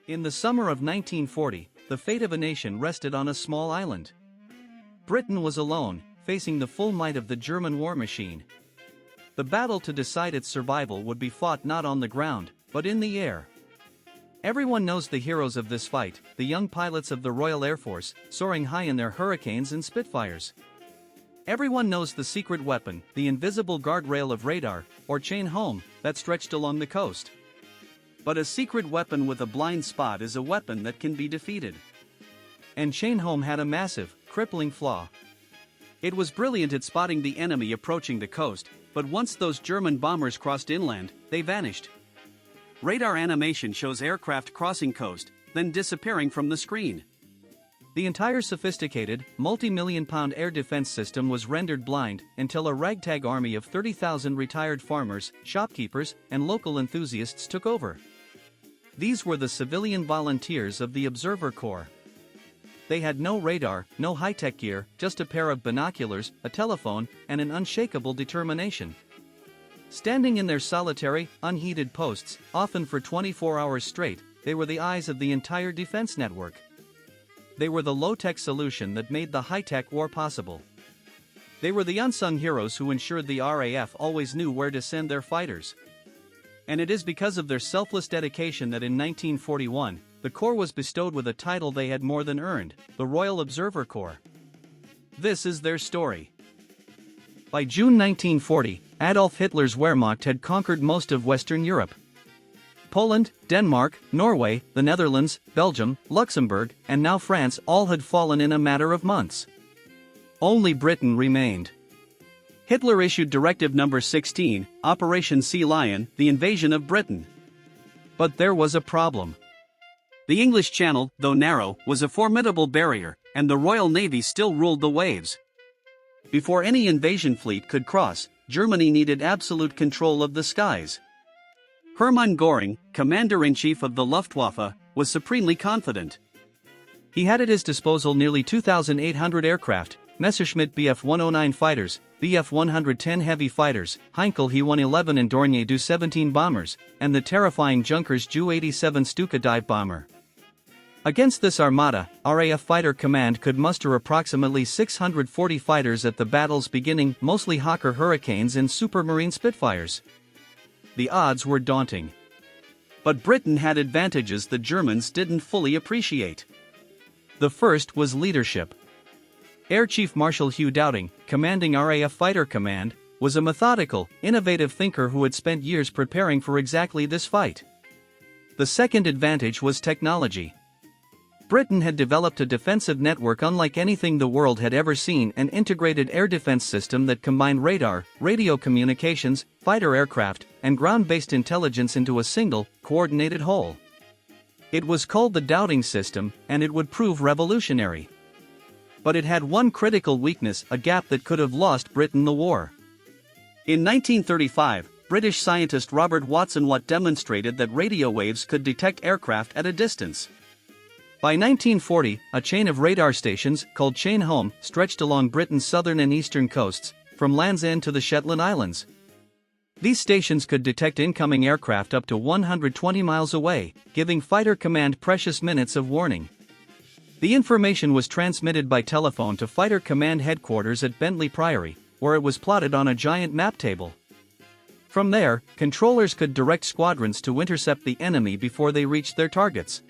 In the summer of 1940, the fate of a nation rested on a small island. Britain was alone, facing the full might of the German war machine. The battle to decide its survival would be fought not on the ground, but in the air. Everyone knows the heroes of this fight, the young pilots of the Royal Air Force, soaring high in their Hurricanes and Spitfires. Everyone knows the secret weapon, the invisible guardrail of radar, or chain home, that stretched along the coast. But a secret weapon with a blind spot is a weapon that can be defeated. And chain home had a massive, crippling flaw. It was brilliant at spotting the enemy approaching the coast, but once those German bombers crossed inland, they vanished. Radar animation shows aircraft crossing coast, then disappearing from the screen. The entire sophisticated, multi-million-pound air defense system was rendered blind until a ragtag army of 30,000 retired farmers, shopkeepers, and local enthusiasts took over. These were the civilian volunteers of the Observer Corps. They had no radar, no high-tech gear, just a pair of binoculars, a telephone, and an unshakable determination. Standing in their solitary, unheated posts, often for 24 hours straight, they were the eyes of the entire defense network. They were the low-tech solution that made the high-tech war possible. They were the unsung heroes who ensured the RAF always knew where to send their fighters. And it is because of their selfless dedication that in 1941, the Corps was bestowed with a title they had more than earned, the Royal Observer Corps. This is their story. By June 1940, Adolf Hitler's Wehrmacht had conquered most of Western Europe. Poland, Denmark, Norway, the Netherlands, Belgium, Luxembourg, and now France all had fallen in a matter of months. Only Britain remained. Hitler issued Directive No. 16, Operation Sea Lion, the invasion of Britain. But there was a problem. The English Channel, though narrow, was a formidable barrier, and the Royal Navy still ruled the waves. Before any invasion fleet could cross, Germany needed absolute control of the skies. Hermann Göring, commander-in-chief of the Luftwaffe, was supremely confident. He had at his disposal nearly 2,800 aircraft, Messerschmitt Bf-109 fighters, Bf-110 heavy fighters, Heinkel He-111 and Dornier Do-17 bombers, and the terrifying Junkers Ju-87 Stuka dive bomber. Against this armada, RAF Fighter Command could muster approximately 640 fighters at the battle's beginning, mostly Hawker Hurricanes and Supermarine Spitfires. The odds were daunting. But Britain had advantages the Germans didn't fully appreciate. The first was leadership. Air Chief Marshal Hugh Dowding, commanding RAF Fighter Command, was a methodical, innovative thinker who had spent years preparing for exactly this fight. The second advantage was technology. Britain had developed a defensive network unlike anything the world had ever seen, an integrated air defense system that combined radar, radio communications, fighter aircraft, and ground-based intelligence into a single, coordinated whole. It was called the Dowding System, and it would prove revolutionary. But it had one critical weakness, a gap that could have lost Britain the war. In 1935, British scientist Robert Watson-Watt demonstrated that radio waves could detect aircraft at a distance. By 1940, a chain of radar stations, called Chain Home, stretched along Britain's southern and eastern coasts, from Land's End to the Shetland Islands. These stations could detect incoming aircraft up to 120 miles away, giving Fighter Command precious minutes of warning. The information was transmitted by telephone to Fighter Command headquarters at Bentley Priory, where it was plotted on a giant map table. From there, controllers could direct squadrons to intercept the enemy before they reached their targets.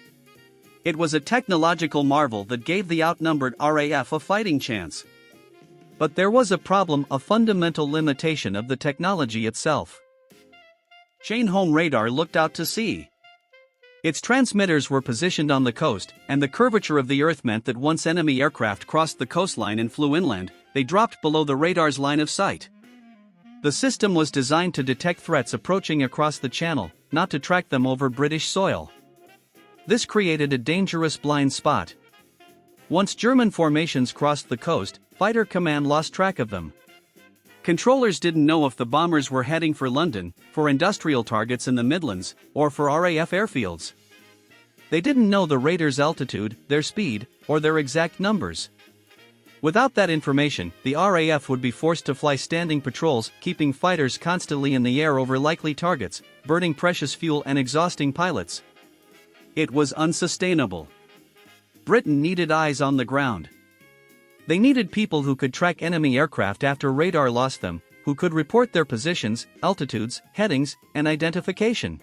It was a technological marvel that gave the outnumbered RAF a fighting chance. But there was a problem, a fundamental limitation of the technology itself. Chain Home radar looked out to sea. Its transmitters were positioned on the coast, and the curvature of the Earth meant that once enemy aircraft crossed the coastline and flew inland, they dropped below the radar's line of sight. The system was designed to detect threats approaching across the channel, not to track them over British soil. This created a dangerous blind spot. Once German formations crossed the coast, Fighter Command lost track of them. Controllers didn't know if the bombers were heading for London, for industrial targets in the Midlands, or for RAF airfields. They didn't know the radar's altitude, their speed, or their exact numbers. Without that information, the RAF would be forced to fly standing patrols, keeping fighters constantly in the air over likely targets, burning precious fuel and exhausting pilots. It was unsustainable. Britain needed eyes on the ground. They needed people who could track enemy aircraft after radar lost them, who could report their positions, altitudes, headings, and identification.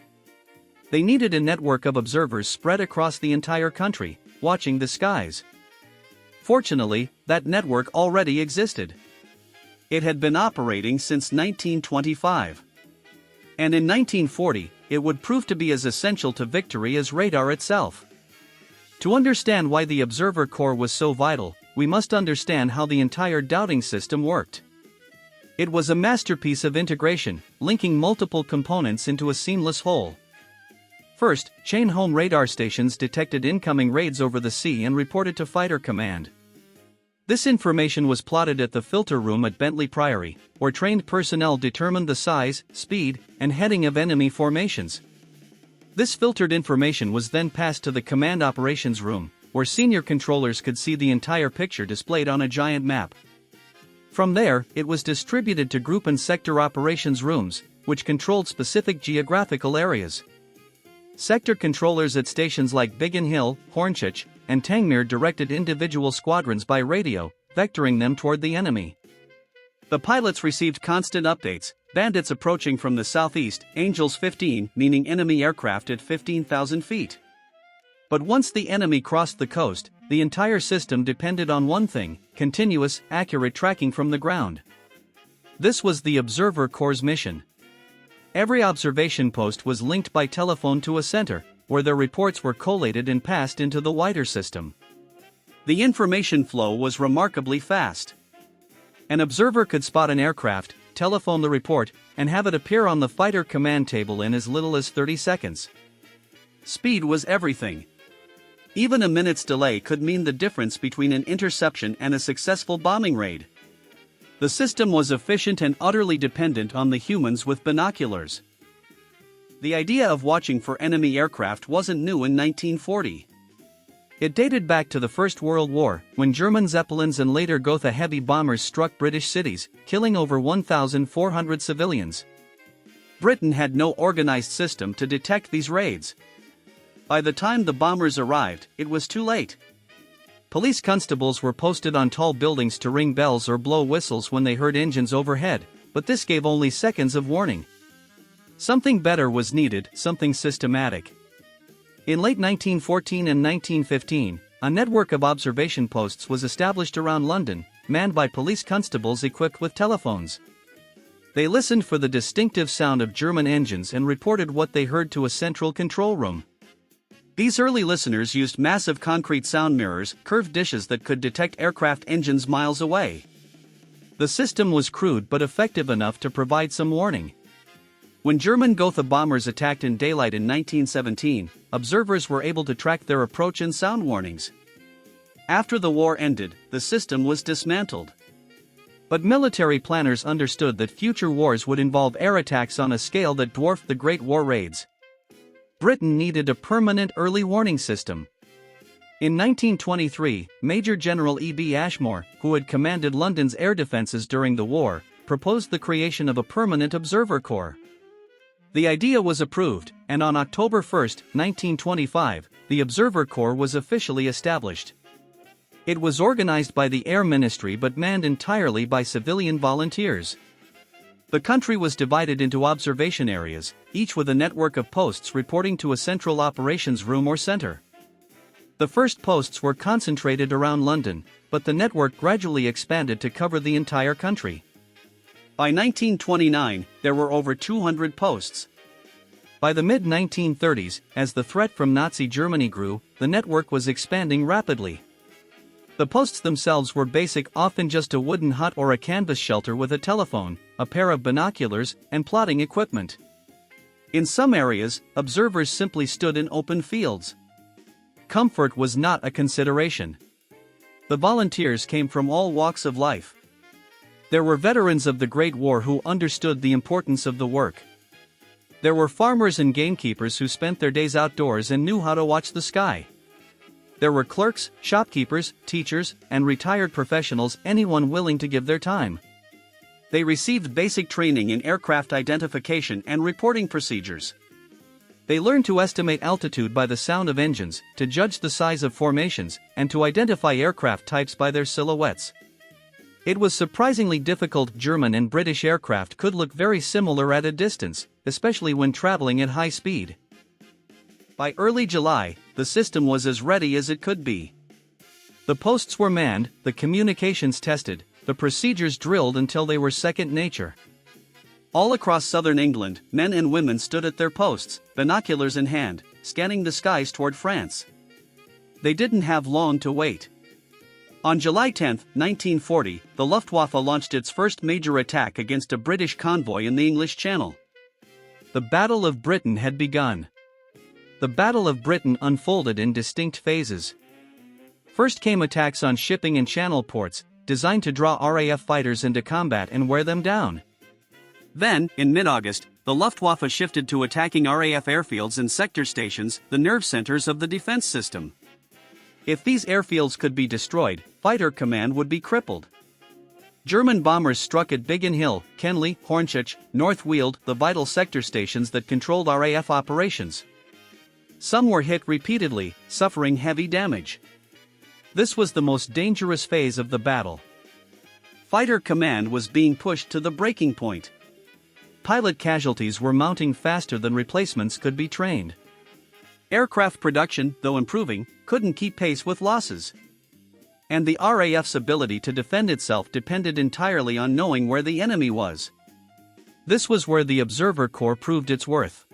They needed a network of observers spread across the entire country, watching the skies. Fortunately, that network already existed. It had been operating since 1925. And in 1940, it would prove to be as essential to victory as radar itself. To understand why the Observer Corps was so vital, we must understand how the entire doubting system worked. It was a masterpiece of integration, linking multiple components into a seamless whole. First, chain home radar stations detected incoming raids over the sea and reported to Fighter Command. This information was plotted at the filter room at Bentley Priory, where trained personnel determined the size, speed, and heading of enemy formations. This filtered information was then passed to the Command Operations Room, where senior controllers could see the entire picture displayed on a giant map. From there, it was distributed to Group and Sector Operations Rooms, which controlled specific geographical areas. Sector controllers at stations like Biggin Hill, Hornchurch, and Tangmere directed individual squadrons by radio, vectoring them toward the enemy. The pilots received constant updates: bandits approaching from the southeast, Angels 15, meaning enemy aircraft at 15,000 feet. But once the enemy crossed the coast, the entire system depended on one thing: continuous, accurate tracking from the ground. This was the Observer Corps' mission. Every observation post was linked by telephone to a center, where their reports were collated and passed into the wider system. The information flow was remarkably fast. An observer could spot an aircraft, telephone the report, and have it appear on the Fighter Command table in as little as 30 seconds. Speed was everything. Even a minute's delay could mean the difference between an interception and a successful bombing raid. The system was efficient and utterly dependent on the humans with binoculars. The idea of watching for enemy aircraft wasn't new in 1940. It dated back to the First World War, when German Zeppelins and later Gotha heavy bombers struck British cities, killing over 1,400 civilians. Britain had no organized system to detect these raids. By the time the bombers arrived, it was too late. Police constables were posted on tall buildings to ring bells or blow whistles when they heard engines overhead, but this gave only seconds of warning. Something better was needed, something systematic. In late 1914 and 1915, a network of observation posts was established around London, manned by police constables equipped with telephones. They listened for the distinctive sound of German engines and reported what they heard to a central control room. These early listeners used massive concrete sound mirrors, curved dishes that could detect aircraft engines miles away. The system was crude but effective enough to provide some warning. When German Gotha bombers attacked in daylight in 1917, observers were able to track their approach and sound warnings. After the war ended, the system was dismantled. But military planners understood that future wars would involve air attacks on a scale that dwarfed the Great War raids. Britain needed a permanent early warning system. In 1923, Major General E.B. Ashmore, who had commanded London's air defences during the war, proposed the creation of a permanent observer corps. The idea was approved, and on October 1, 1925, the Observer Corps was officially established. It was organized by the Air Ministry but manned entirely by civilian volunteers. The country was divided into observation areas, each with a network of posts reporting to a central operations room or center. The first posts were concentrated around London, but the network gradually expanded to cover the entire country. By 1929, there were over 200 posts. By the mid-1930s, as the threat from Nazi Germany grew, the network was expanding rapidly. The posts themselves were basic, often just a wooden hut or a canvas shelter with a telephone, a pair of binoculars, and plotting equipment. In some areas, observers simply stood in open fields. Comfort was not a consideration. The volunteers came from all walks of life. There were veterans of the Great War who understood the importance of the work. There were farmers and gamekeepers who spent their days outdoors and knew how to watch the sky. There were clerks, shopkeepers, teachers, and retired professionals, anyone willing to give their time. They received basic training in aircraft identification and reporting procedures. They learned to estimate altitude by the sound of engines, to judge the size of formations, and to identify aircraft types by their silhouettes. It was surprisingly difficult. German and British aircraft could look very similar at a distance, especially when traveling at high speed. By early July, the system was as ready as it could be. The posts were manned, the communications tested, the procedures drilled until they were second nature. All across southern England, men and women stood at their posts, binoculars in hand, scanning the skies toward France. They didn't have long to wait. On July 10, 1940, the Luftwaffe launched its first major attack against a British convoy in the English Channel. The Battle of Britain had begun. The Battle of Britain unfolded in distinct phases. First came attacks on shipping and channel ports, designed to draw RAF fighters into combat and wear them down. Then, in mid-August, the Luftwaffe shifted to attacking RAF airfields and sector stations, the nerve centers of the defense system. If these airfields could be destroyed, Fighter Command would be crippled. German bombers struck at Biggin Hill, Kenley, Hornchurch, North Weald, the vital sector stations that controlled RAF operations. Some were hit repeatedly, suffering heavy damage. This was the most dangerous phase of the battle. Fighter Command was being pushed to the breaking point. Pilot casualties were mounting faster than replacements could be trained. Aircraft production, though improving, couldn't keep pace with losses. And the RAF's ability to defend itself depended entirely on knowing where the enemy was. This was where the Observer Corps proved its worth.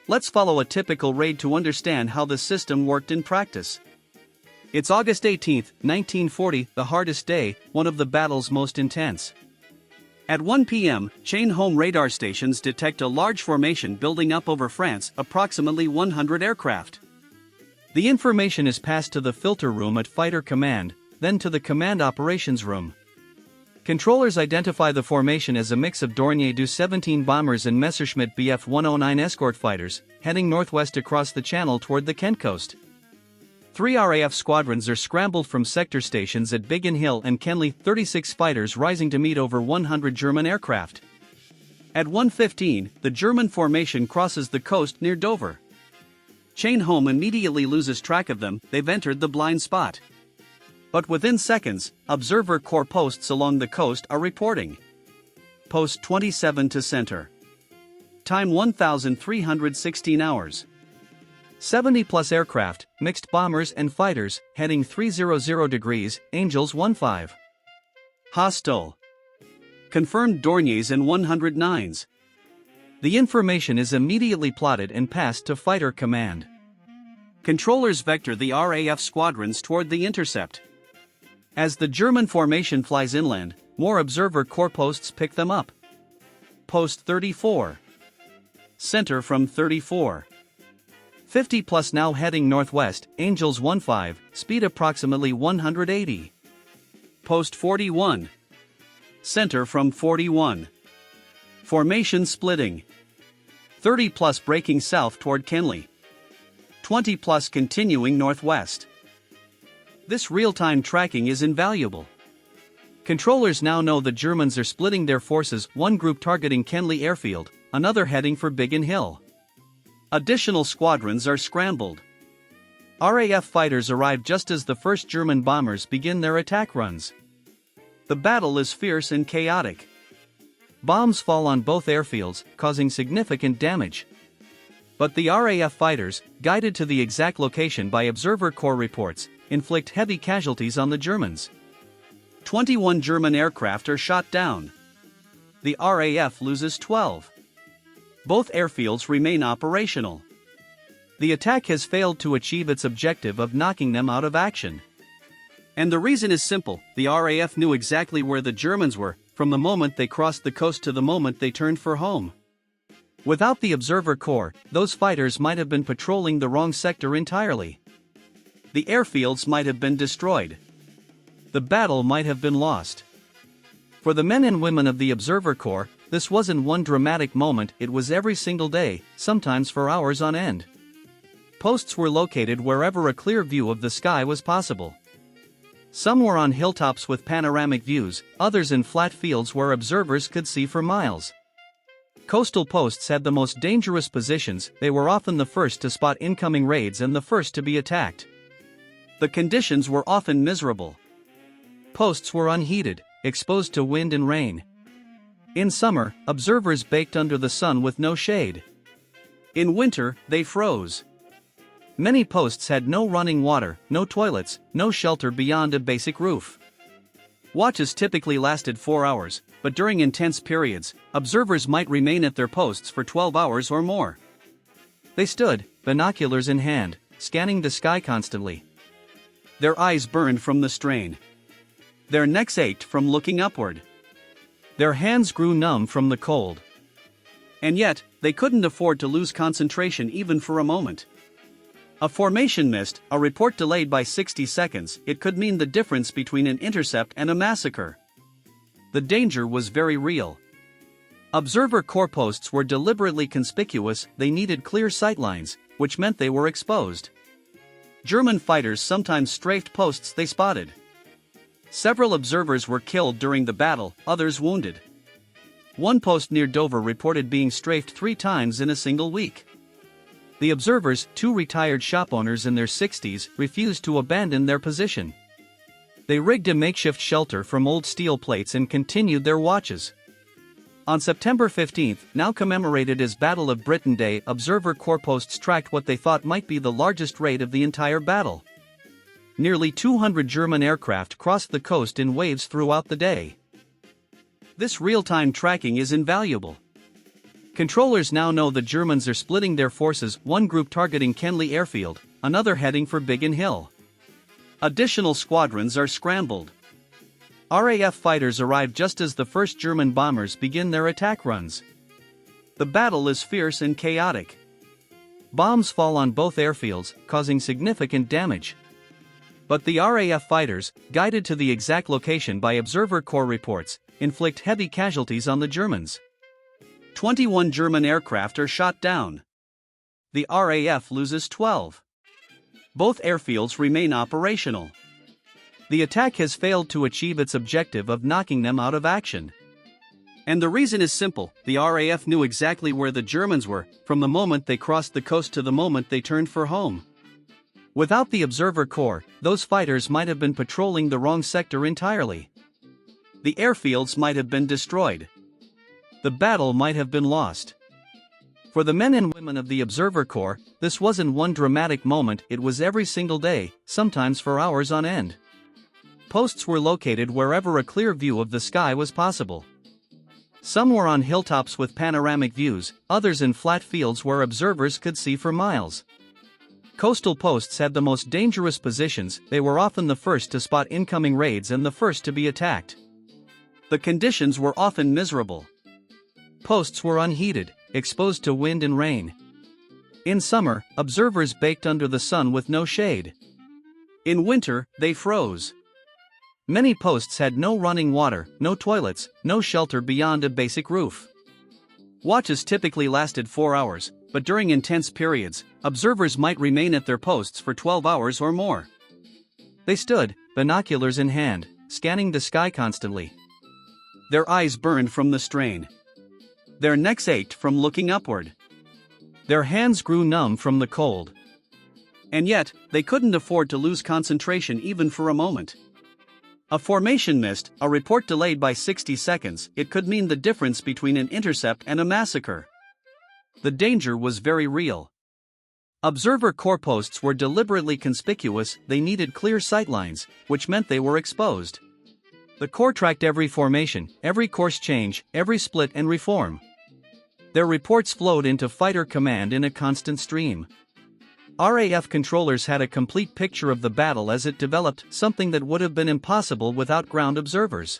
Let's follow a typical raid to understand how the system worked in practice. It's August 18, 1940, the hardest day, one of the battle's most intense. At 1 p.m., chain home radar stations detect a large formation building up over France, approximately 100 aircraft. The information is passed to the filter room at Fighter Command, then to the Command Operations Room. Controllers identify the formation as a mix of Dornier Do-17 bombers and Messerschmitt Bf 109 escort fighters, heading northwest across the Channel toward the Kent coast. 3 RAF squadrons are scrambled from sector stations at Biggin Hill and Kenley, 36 fighters rising to meet over 100 German aircraft. At 1:15, the German formation crosses the coast near Dover. Chain home immediately loses track of them, they've entered the blind spot. But within seconds, Observer Corps posts along the coast are reporting. Post 27 to center. Time 1,316 hours. 70-plus aircraft, mixed bombers and fighters, heading 300 degrees, Angels 15. Hostile. Confirmed Dorniers and 109s. The information is immediately plotted and passed to Fighter Command. Controllers vector the RAF squadrons toward the intercept. As the German formation flies inland, more Observer Corps posts pick them up. Post 34. Center from 34. 50 plus now heading northwest, Angels 15, speed approximately 180. Post 41. Center from 41. Formation splitting. 30 plus breaking south toward Kenley. 20 plus continuing northwest. This real-time tracking is invaluable. Controllers now know the Germans are splitting their forces, one group targeting Kenley airfield, another heading for Biggin Hill. Additional squadrons are scrambled. RAF fighters arrive just as the first German bombers begin their attack runs. The battle is fierce and chaotic. Bombs fall on both airfields, causing significant damage. But the RAF fighters, guided to the exact location by Observer Corps reports, inflict heavy casualties on the Germans. 21 German aircraft are shot down. The RAF loses 12. Both airfields remain operational. The attack has failed to achieve its objective of knocking them out of action. And the reason is simple: the RAF knew exactly where the Germans were, from the moment they crossed the coast to the moment they turned for home. Without the Observer Corps, those fighters might have been patrolling the wrong sector entirely. The airfields might have been destroyed. The battle might have been lost. For the men and women of the Observer Corps, this wasn't one dramatic moment, it was every single day, sometimes for hours on end. Posts were located wherever a clear view of the sky was possible. Some were on hilltops with panoramic views, others in flat fields where observers could see for miles. Coastal posts had the most dangerous positions, they were often the first to spot incoming raids and the first to be attacked. The conditions were often miserable. Posts were unheated, exposed to wind and rain. In summer, observers baked under the sun with no shade. In winter, they froze. Many posts had no running water, no toilets, no shelter beyond a basic roof. Watches typically lasted 4 hours, but during intense periods, observers might remain at their posts for 12 hours or more. They stood, binoculars in hand, scanning the sky constantly. Their eyes burned from the strain. Their necks ached from looking upward. Their hands grew numb from the cold. And yet, they couldn't afford to lose concentration even for a moment. A formation missed, a report delayed by 60 seconds, it could mean the difference between an intercept and a massacre. The danger was very real. Observer corps posts were deliberately conspicuous, they needed clear sightlines, which meant they were exposed. German fighters sometimes strafed posts they spotted. Several observers were killed during the battle, others wounded. One post near Dover reported being strafed 3 times in a single week. The observers, 2 retired shop owners in their 60s, refused to abandon their position. They rigged a makeshift shelter from old steel plates and continued their watches. On September 15, now commemorated as Battle of Britain Day, observer corps posts tracked what they thought might be the largest raid of the entire battle. Nearly 200 German aircraft crossed the coast in waves throughout the day. This real-time tracking is invaluable. Controllers now know the Germans are splitting their forces, one group targeting Kenley Airfield, another heading for Biggin Hill. Additional squadrons are scrambled. RAF fighters arrive just as the first German bombers begin their attack runs. The battle is fierce and chaotic. Bombs fall on both airfields, causing significant damage. But the RAF fighters, guided to the exact location by observer corps reports, inflict heavy casualties on the Germans. 21 German aircraft are shot down. The RAF loses 12. Both airfields remain operational. The attack has failed to achieve its objective of knocking them out of action. And the reason is simple, the RAF knew exactly where the Germans were, from the moment they crossed the coast to the moment they turned for home. Without the observer corps, those fighters might have been patrolling the wrong sector entirely. The airfields might have been destroyed. The battle might have been lost. For the men and women of the Observer Corps, this wasn't one dramatic moment, it was every single day, sometimes for hours on end. Posts were located wherever a clear view of the sky was possible. Some were on hilltops with panoramic views, others in flat fields where observers could see for miles. Coastal posts had the most dangerous positions, they were often the first to spot incoming raids and the first to be attacked. The conditions were often miserable. Posts were unheated, exposed to wind and rain. In summer, observers baked under the sun with no shade. In winter, they froze. Many posts had no running water, no toilets, no shelter beyond a basic roof. Watches typically lasted 4 hours, but during intense periods, observers might remain at their posts for 12 hours or more. They stood, binoculars in hand, scanning the sky constantly. Their eyes burned from the strain. Their necks ached from looking upward. Their hands grew numb from the cold. And yet, they couldn't afford to lose concentration even for a moment. A formation missed, a report delayed by 60 seconds, it could mean the difference between an intercept and a massacre. The danger was very real. Observer corps posts were deliberately conspicuous, they needed clear sightlines, which meant they were exposed. The corps tracked every formation, every course change, every split and reform. Their reports flowed into Fighter Command in a constant stream. RAF controllers had a complete picture of the battle as it developed, something that would have been impossible without ground observers.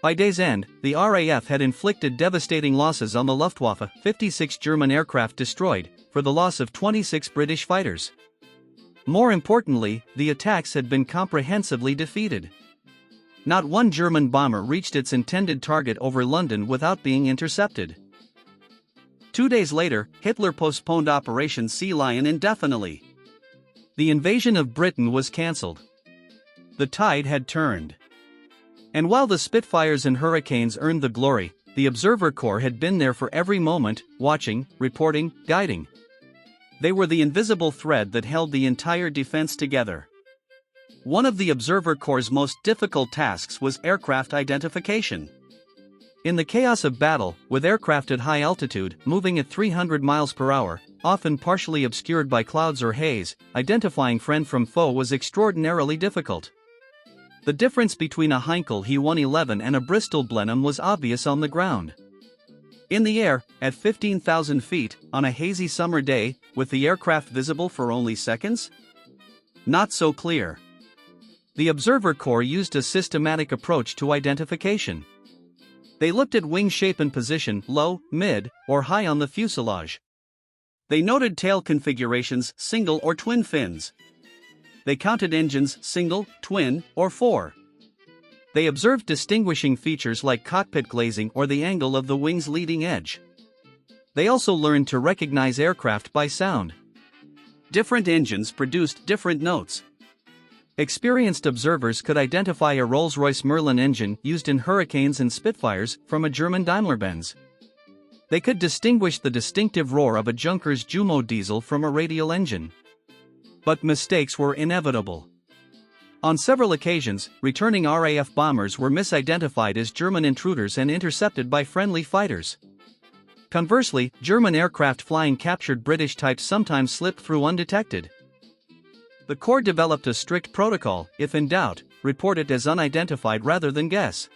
By day's end, the RAF had inflicted devastating losses on the Luftwaffe, 56 German aircraft destroyed, for the loss of 26 British fighters. More importantly, the attacks had been comprehensively defeated. Not one German bomber reached its intended target over London without being intercepted. 2 days later, Hitler postponed Operation Sea Lion indefinitely. The invasion of Britain was cancelled. The tide had turned. And while the Spitfires and Hurricanes earned the glory, the Observer Corps had been there for every moment, watching, reporting, guiding. They were the invisible thread that held the entire defense together. One of the Observer Corps' most difficult tasks was aircraft identification. In the chaos of battle, with aircraft at high altitude, moving at 300 miles per hour, often partially obscured by clouds or haze, identifying friend from foe was extraordinarily difficult. The difference between a Heinkel He-111 and a Bristol Blenheim was obvious on the ground. In the air, at 15,000 feet, on a hazy summer day, with the aircraft visible for only seconds? Not so clear. The Observer Corps used a systematic approach to identification. They looked at wing shape and position, low, mid, or high on the fuselage. They noted tail configurations, single or twin fins. They counted engines, single, twin, or four. They observed distinguishing features like cockpit glazing or the angle of the wing's leading edge. They also learned to recognize aircraft by sound. Different engines produced different notes. Experienced observers could identify a Rolls-Royce Merlin engine used in Hurricanes and Spitfires from a German Daimler-Benz. They could distinguish the distinctive roar of a Junkers Jumo diesel from a radial engine. But mistakes were inevitable. On several occasions, returning RAF bombers were misidentified as German intruders and intercepted by friendly fighters. Conversely, German aircraft flying captured British types sometimes slipped through undetected. The Corps developed a strict protocol: if in doubt, report it as unidentified rather than guess.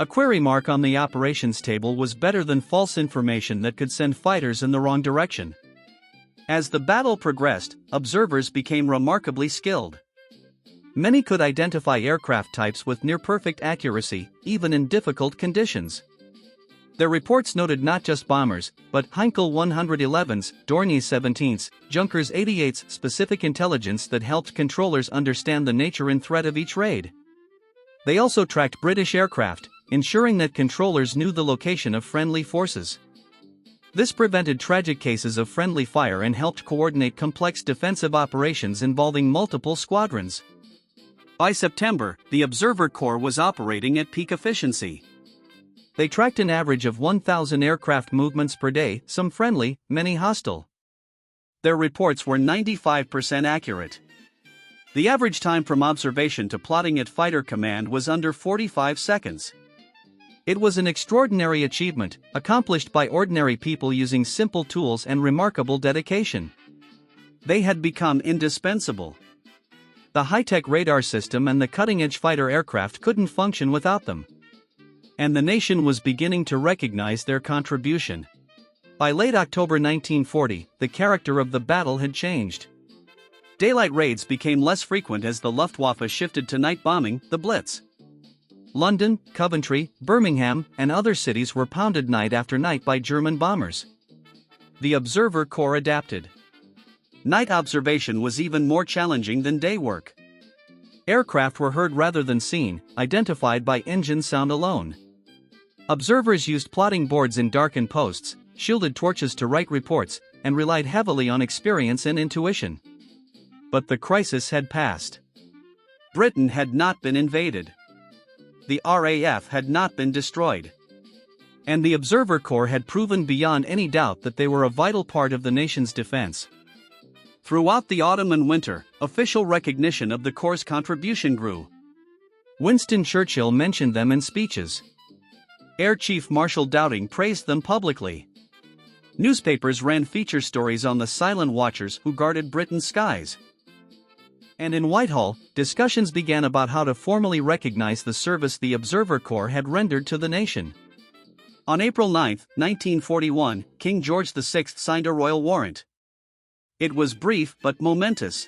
A query mark on the operations table was better than false information that could send fighters in the wrong direction. As the battle progressed, observers became remarkably skilled. Many could identify aircraft types with near-perfect accuracy, even in difficult conditions. Their reports noted not just bombers, but Heinkel 111s, Dornier 17s, Junkers 88s, specific intelligence that helped controllers understand the nature and threat of each raid. They also tracked British aircraft, ensuring that controllers knew the location of friendly forces. This prevented tragic cases of friendly fire and helped coordinate complex defensive operations involving multiple squadrons. By September, the Observer Corps was operating at peak efficiency. They tracked an average of 1,000 aircraft movements per day, some friendly, many hostile. Their reports were 95% accurate. The average time from observation to plotting at Fighter Command was under 45 seconds. It was an extraordinary achievement, accomplished by ordinary people using simple tools and remarkable dedication. They had become indispensable. The high-tech radar system and the cutting-edge fighter aircraft couldn't function without them. And the nation was beginning to recognize their contribution. By late October 1940, the character of the battle had changed. Daylight raids became less frequent as the Luftwaffe shifted to night bombing, the Blitz. London, Coventry, Birmingham, and other cities were pounded night after night by German bombers. The Observer Corps adapted. Night observation was even more challenging than day work. Aircraft were heard rather than seen, identified by engine sound alone. Observers used plotting boards in darkened posts, shielded torches to write reports, and relied heavily on experience and intuition. But the crisis had passed. Britain had not been invaded. The RAF had not been destroyed. And the Observer Corps had proven beyond any doubt that they were a vital part of the nation's defense. Throughout the autumn and winter, official recognition of the Corps' contribution grew. Winston Churchill mentioned them in speeches. Air Chief Marshal Dowding praised them publicly. Newspapers ran feature stories on the silent watchers who guarded Britain's skies. And in Whitehall, discussions began about how to formally recognize the service the Observer Corps had rendered to the nation. On April 9, 1941, King George VI signed a royal warrant. It was brief but momentous.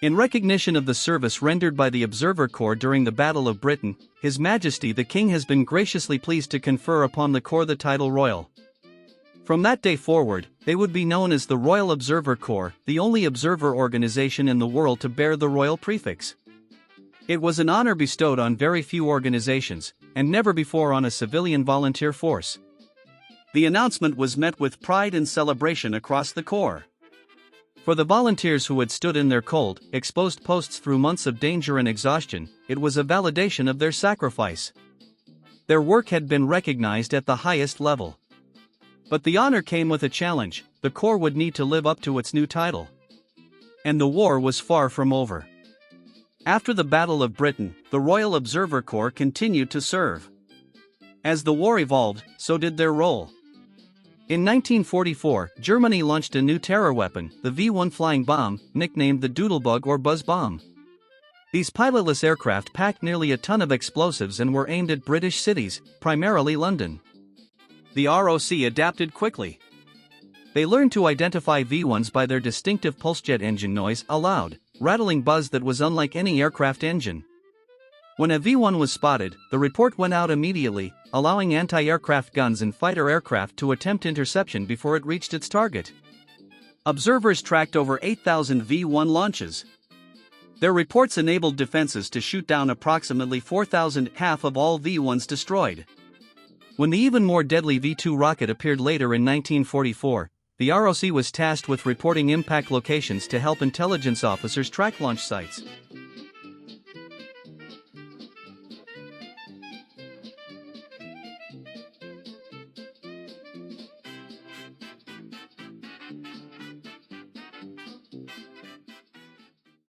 In recognition of the service rendered by the Observer Corps during the Battle of Britain, His Majesty the King has been graciously pleased to confer upon the Corps the title Royal. From that day forward, they would be known as the Royal Observer Corps, the only observer organization in the world to bear the royal prefix. It was an honor bestowed on very few organizations, and never before on a civilian volunteer force. The announcement was met with pride and celebration across the Corps. For the volunteers who had stood in their cold, exposed posts through months of danger and exhaustion, it was a validation of their sacrifice. Their work had been recognized at the highest level. But the honor came with a challenge: the Corps would need to live up to its new title. And the war was far from over. After the Battle of Britain, the Royal Observer Corps continued to serve. As the war evolved, so did their role. In 1944, Germany launched a new terror weapon, the V-1 flying bomb, nicknamed the Doodlebug or Buzz Bomb. These pilotless aircraft packed nearly a ton of explosives and were aimed at British cities, primarily London. The ROC adapted quickly. They learned to identify V-1s by their distinctive pulsejet engine noise, a loud, rattling buzz that was unlike any aircraft engine. When a V-1 was spotted, the report went out immediately, allowing anti-aircraft guns and fighter aircraft to attempt interception before it reached its target. Observers tracked over 8,000 V-1 launches. Their reports enabled defenses to shoot down approximately 4,000, half of all V-1s destroyed. When the even more deadly V-2 rocket appeared later in 1944, the ROC was tasked with reporting impact locations to help intelligence officers track launch sites.